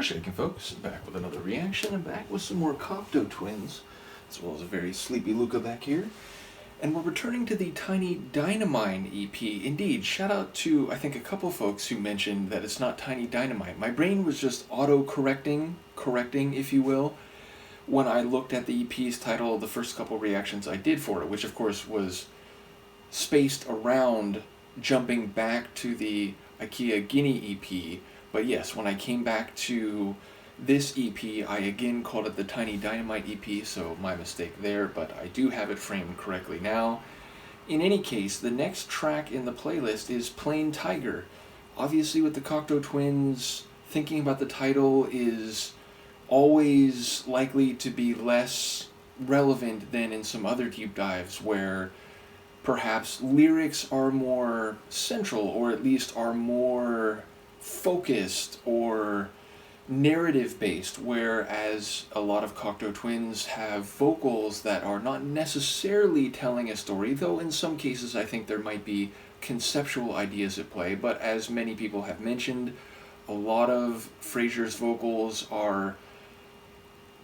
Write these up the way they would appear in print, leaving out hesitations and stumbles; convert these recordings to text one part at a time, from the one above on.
What's shaking, folks? Back with another reaction, and back with some more Cocteau Twins, as well as a very sleepy Luca back here. And we're returning to the Tiny Dynmaine EP. Indeed, shout out to, I think, a couple folks who mentioned that it's not Tiny Dynamite. My brain was just auto-correcting, if you will, when I looked at the EP's title, the first couple reactions I did for it, which of course was spaced around jumping back to the IKEA Guinea EP. But yes, when I came back to this EP, I again called it the Tiny Dynamite EP, so my mistake there, but I do have it framed correctly now. In any case, the next track in the playlist is Plain Tiger. Obviously with the Cocteau Twins, thinking about the title is always likely to be less relevant than in some other deep dives where perhaps lyrics are more central, or at least are more focused or narrative based, whereas a lot of Cocteau Twins have vocals that are not necessarily telling a story, though in some cases I think there might be conceptual ideas at play. But as many people have mentioned, a lot of Fraser's vocals are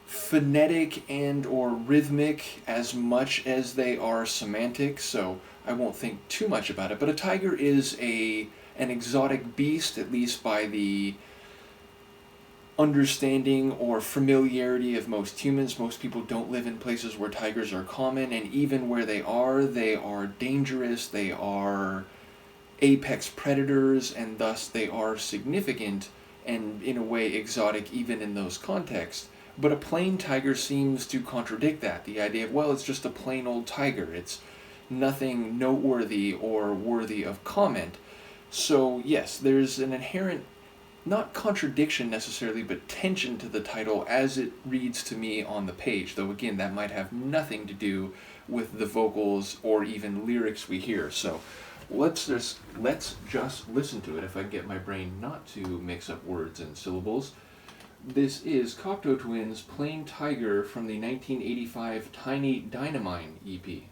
phonetic and or rhythmic as much as they are semantic, so I won't think too much about it. But a tiger is an exotic beast, at least by the understanding or familiarity of most humans. Most people don't live in places where tigers are common, and even where they are dangerous, they are apex predators, and thus they are significant and in a way exotic even in those contexts. But a plain tiger seems to contradict that. The idea of, well, it's just a plain old tiger. It's nothing noteworthy or worthy of comment. So yes, there's an inherent, not contradiction necessarily, but tension to the title as it reads to me on the page. Though again, that might have nothing to do with the vocals or even lyrics we hear. So let's just listen to it, if I can get my brain not to mix up words and syllables. This is Cocteau Twins' Plain Tiger from the 1985 Tiny Dynmaine EP.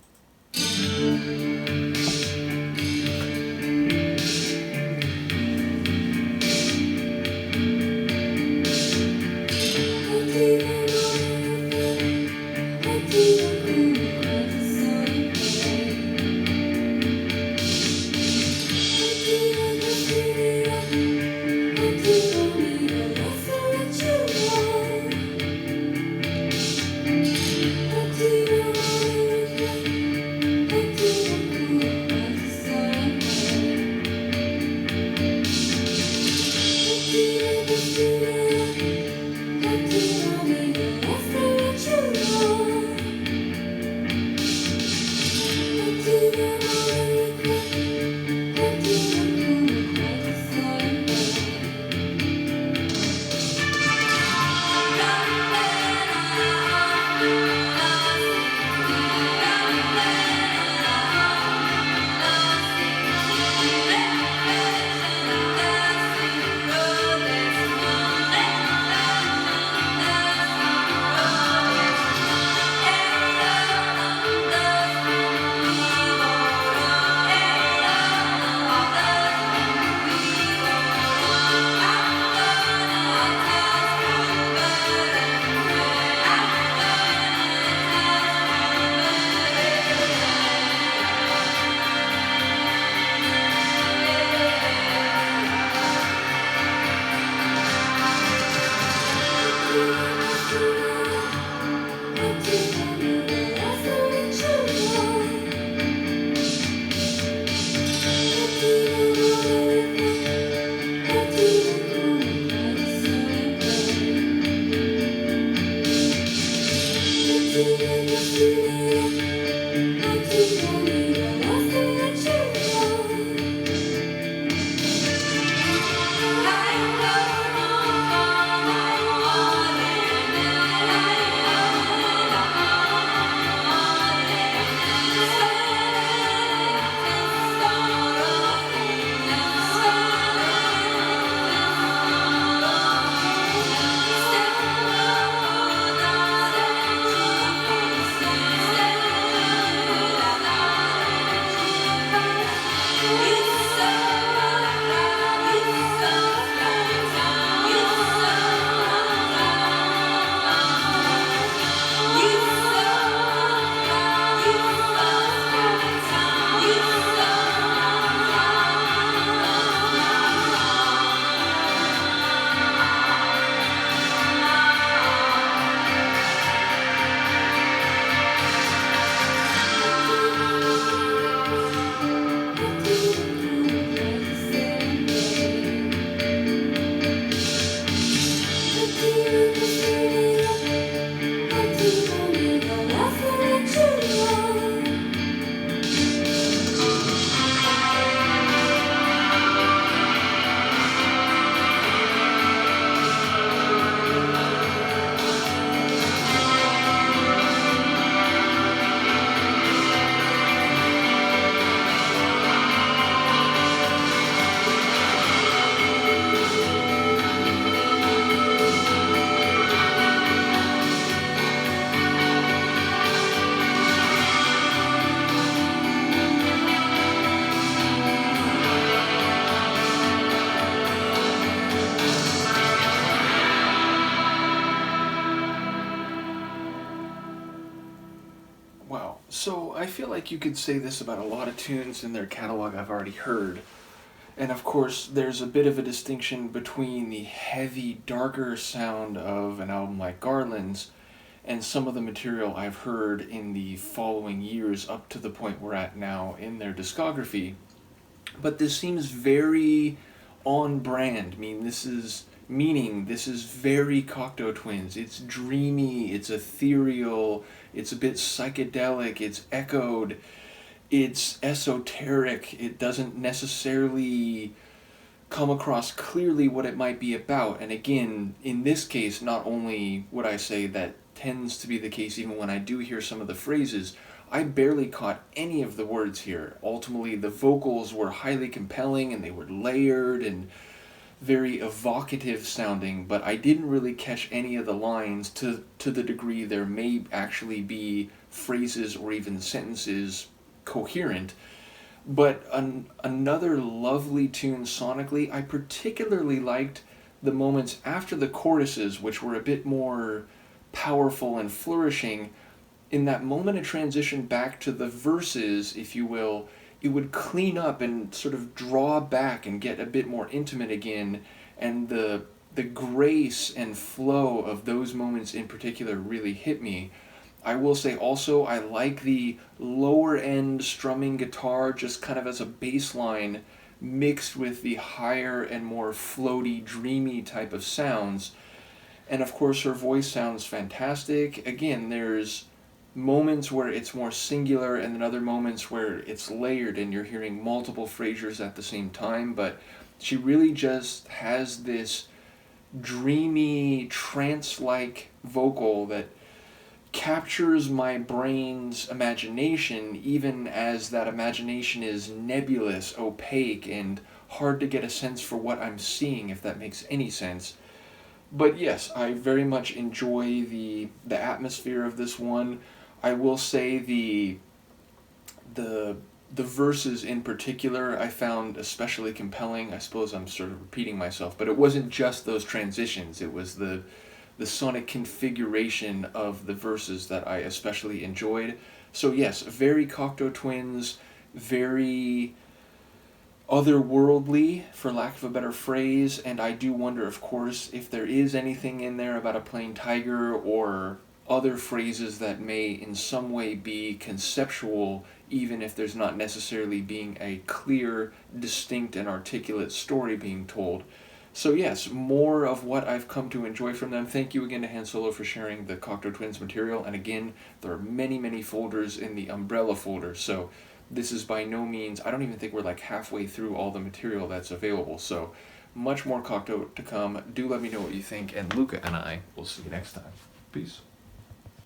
So I feel like you could say this about a lot of tunes in their catalog I've already heard. And of course, there's a bit of a distinction between the heavy, darker sound of an album like Garland's and some of the material I've heard in the following years up to the point we're at now in their discography. But this seems very on brand. This is very Cocteau Twins. It's dreamy, it's ethereal, it's a bit psychedelic, it's echoed, it's esoteric. It doesn't necessarily come across clearly what it might be about. And again, in this case, not only would I say that tends to be the case even when I do hear some of the phrases, I barely caught any of the words here. Ultimately, the vocals were highly compelling and they were layered and very evocative sounding, but I didn't really catch any of the lines to the degree there may actually be phrases or even sentences coherent. But another lovely tune sonically. I particularly liked the moments after the choruses, which were a bit more powerful and flourishing. In that moment of transition back to the verses, if you will, it would clean up and sort of draw back and get a bit more intimate again, and the grace and flow of those moments in particular really hit me. I will say also I like the lower end strumming guitar just kind of as a bass line mixed with the higher and more floaty, dreamy type of sounds. And of course her voice sounds fantastic. Again, there's moments where it's more singular and then other moments where it's layered and you're hearing multiple phrasers at the same time, but she really just has this dreamy, trance-like vocal that captures my brain's imagination, even as that imagination is nebulous, opaque, and hard to get a sense for what I'm seeing, if that makes any sense. But yes, I very much enjoy the atmosphere of this one. I will say the verses in particular I found especially compelling. I suppose I'm sort of repeating myself, but it wasn't just those transitions. It was the sonic configuration of the verses that I especially enjoyed. So yes, very Cocteau Twins, very otherworldly, for lack of a better phrase, and I do wonder, of course, if there is anything in there about a plain tiger or other phrases that may in some way be conceptual, even if there's not necessarily being a clear, distinct, and articulate story being told. So yes, more of what I've come to enjoy from them. Thank you again to Han Solo for sharing the Cocteau Twins material, and again, there are many, many folders in the umbrella folder, so this is by no means, I don't even think we're like halfway through all the material that's available, so much more Cocteau to come. Do let me know what you think, and Luca and I will see you next time. Peace.